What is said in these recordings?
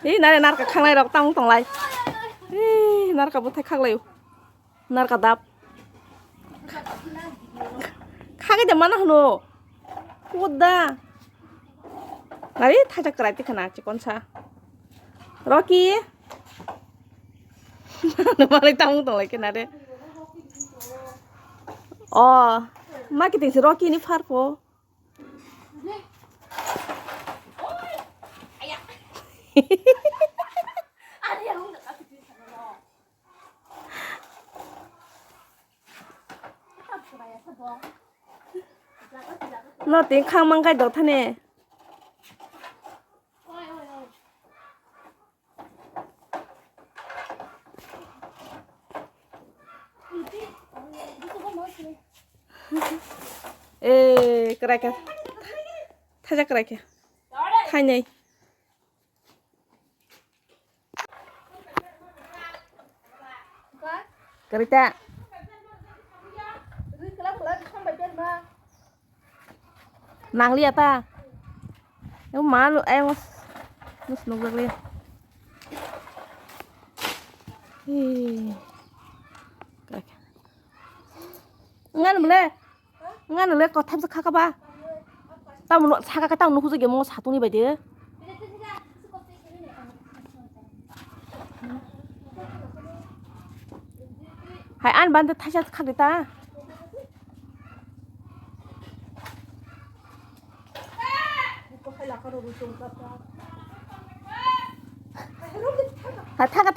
이 나래 나르까 캉라이라고 땅땅라이 이 나르까 못해 캉라요 나르까 답 카게 되면 하노 꽃다 나리 타작 그라이티 카나 치콘차 로키 나리 땅땅라이 나래 마케팅 시 로키 니 파르포 nó tiếng khang mang cái đầu thân nè ê cái này thay ra cái này thay này cái này ta nàng lia ta nếu má lu em nó snog được liền ngan được lên có tham sắc khác ba tao một loại xa cái tao nó không gì mua xả tung đi vậy chứ hãy ăn bán được thay sắc khác đấy ta 타가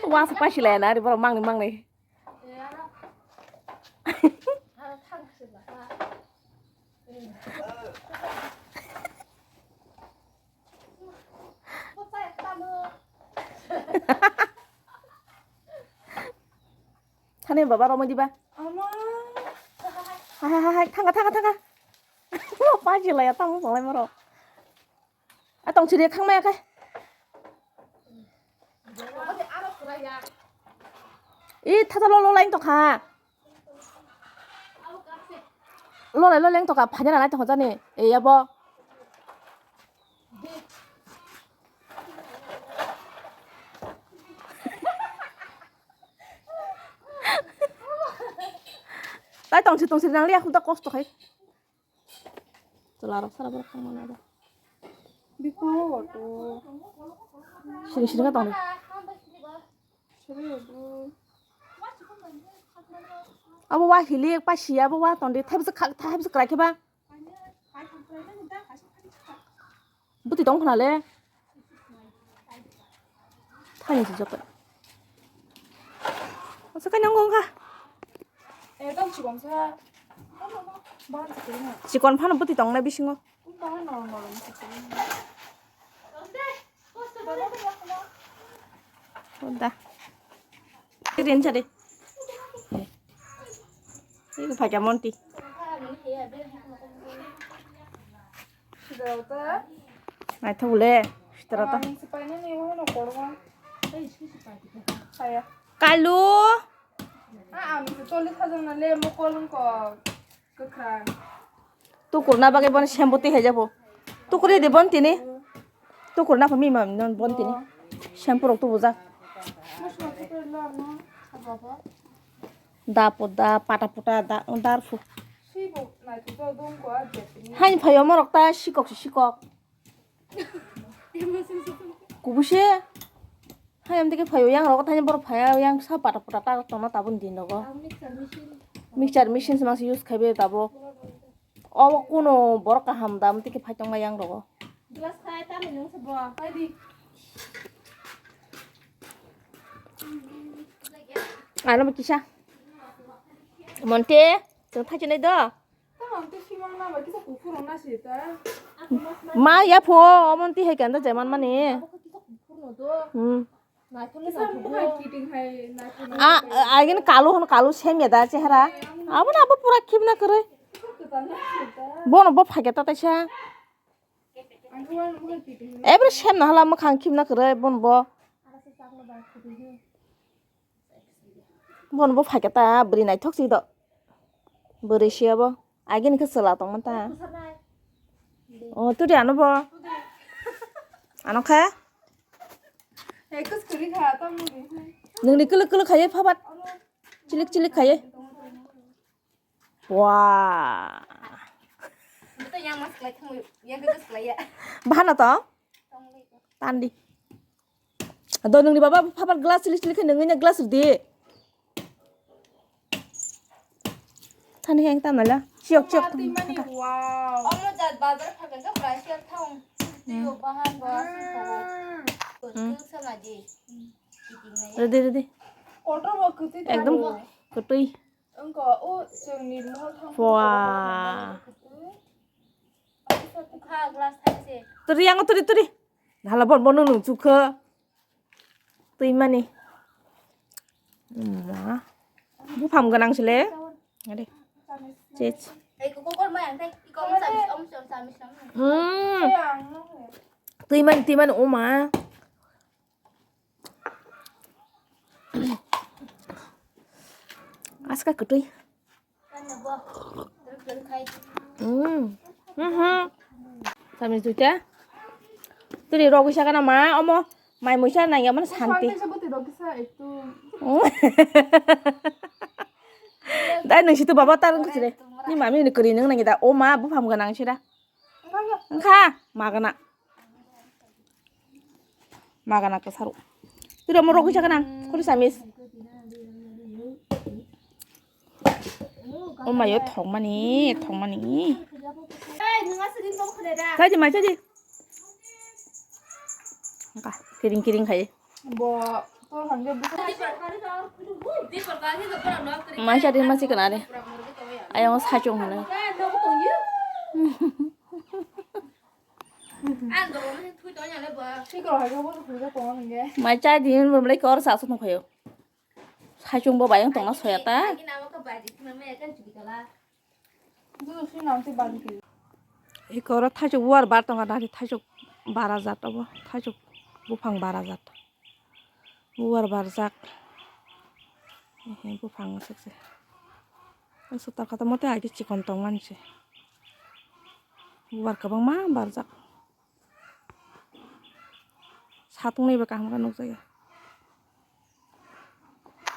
와서 빠실래 나 이거 막네 하네 봐봐 어머니 봐 하하하 타가 빠질래 땅 벌레 말어 아 똥치리 캉마야 가 이 타자 롤랭 또 가. 롤랭 또 가. 반년 안 할 때 하자니. 에 여보. 딸 똥치랑 리아 혼자 꼬스도 해. 저라라 살아보라 캉만 하다. 미워 또. 시리가 떠네. अब वा हिली पासिया अब वा तंदे थाइबस कराखे बा बुति दं खनाले थानि जप 어서 그냥 건가 애당 지검사 직원 파는 부티 동네 비싱어 온다 이린 차례 이거 파자 몬티 나 타올래 시들었다 깔루 또 코로나 바게 번 샴푸티 해 잡어 또 그래 돼 번티니 또 코로나 범이 만 번티니 샴푸로 또 보자 다포다 파타포타 다르푸 하니 파요 먹다 시걱 구부시 하염 되게 파요 양 러고 타니 버로 파야 양 사 파타포타 딱 떠나 따본 디너고 믹서र मशीन से मास यूज खाबे ताबो अब कोनो बरका हम दाम तिके फाइटंगा yang रगो ग्लास खाय ता नों सबो फाइदि आरो मकिसा monte जों थाजनाय द मा या फो monte हे गान्दा जेमान माने आगे कालो सेम या दा चेहरा अब ना पूरा खिम ना करे बोन बो फागेता तैसा एब्रे सेम ना हला मखां खिम ना करे बोन बो Bon bo phải cái ta beri này thóc gì đó. Beri xia bo. Ai cái này cứ sờ là tông ta. tôi đi ăn nó bo. Ăn nó khá. 에크스 그리 가야 땀물이. Nương đi cứ khai phá bắt. Chilik khai. Wow. Itu yang mas kelai kamu, yang kita kelai ya. Bahan là to. Tan đi. Đồ nương đi baba phá bắt glass chilik khai nương nha glass đi. Than đi anh tam này là. Chiok. 마티마니 와우. Om mau jat bazar pakai ke berhasil tahu. Itu bahan bahan itu sama aja. Ready. 어떤 그때 एकदम कटुई. 응거 오 저기 뭐 Wow. Buka gelas tadi. Turi yang turi. Hala bon nung cuka. Tui mani. Bu pham ganang sile. Ngade. Chết. Kok mah yang teh, kok samis om samis nama. 태양 Tui man oma. Aska kutui. Kan nabah. Terus kai. Samis tu cha. Turi rogu sha kana ma omo. Mai mo sha na yaman santi. 사이즈부터 이렇게 사 있고 Dai nung situ baba tar ngu sile. Ni mami ni keri nung nang kita oma bu pham ganang sida. Engka magana ke saru. Turi mo rogu sha kana. Kuri samis. Oma yo thong mani. Eh, nggak sedih kamu kedada. Caji. Engka kiring khai. 뭐또 관계 무슨 Di perkara itu pernah nak kering. Masih kena deh. Ayang sajong mana. An kalau masih thui tonya le bah. 시끄러 하려고 그러자 동하는 게 Macha di belum lagi kor sa sunu khayo. Sajong bo bayang tong na soya ta. Lagi nama ke baju, mama ya kan juga lah. 무슨 신한테 받기 I kor thajok war bar tong ada thajok 12,000 abo. Thajok bufang 12,000. War barzak. Bufang sekse. Sutar kata mote aja cikon tongan sih. War kabang ma barzak. Satu nih bekam kan nuk saya.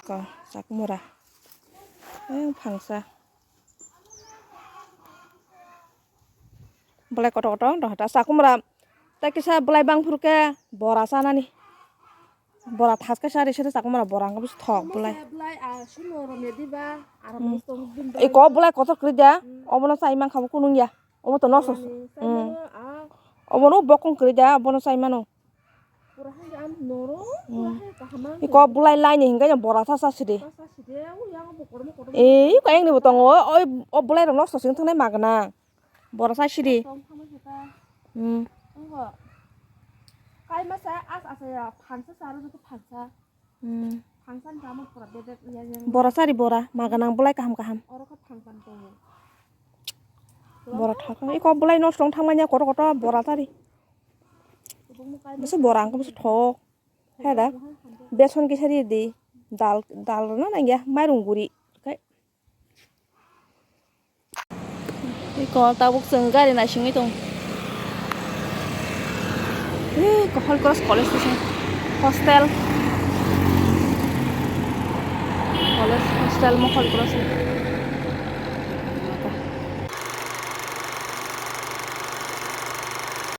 Kau sak murah. Pangsa. Belai kotor-kotor dah ada sak murah. Tak kisah belai bang purke borasa nani. Bora thas ka sari sari sak murah borang kabus thok belai. 블라이 아 신호로 메디바 아라모스도 빈다 Iko belai kotor kerja. Omono sai mang kamu kunung ya. Omo to nosos. 아 Omono bokong kerja. Omono sai mano. kurang am noro kahaman Iko belai lain hingga yang borasa sasidi. 사시데 yang pokoknya Iko yang ni botong o belai dong nosos yang tengah magna. Borasa sidi. sama kita Hmm. enggak kayak masa asaya pansa saru itu pansa pansan kamu pura bebek yang Borasa di bora. Maganang belai kaham. orang kan pansan tuh Bora thak. Iko belai nos dong tangmanya kotor-kotor borasa di. Masa borang kabus thok. Heda. Beson ki sari di. Dal na nang ya mairung guri. Kai. Iko tabuk senggari na singi tong. Ko hol cross college station. Hostel mo hol cross.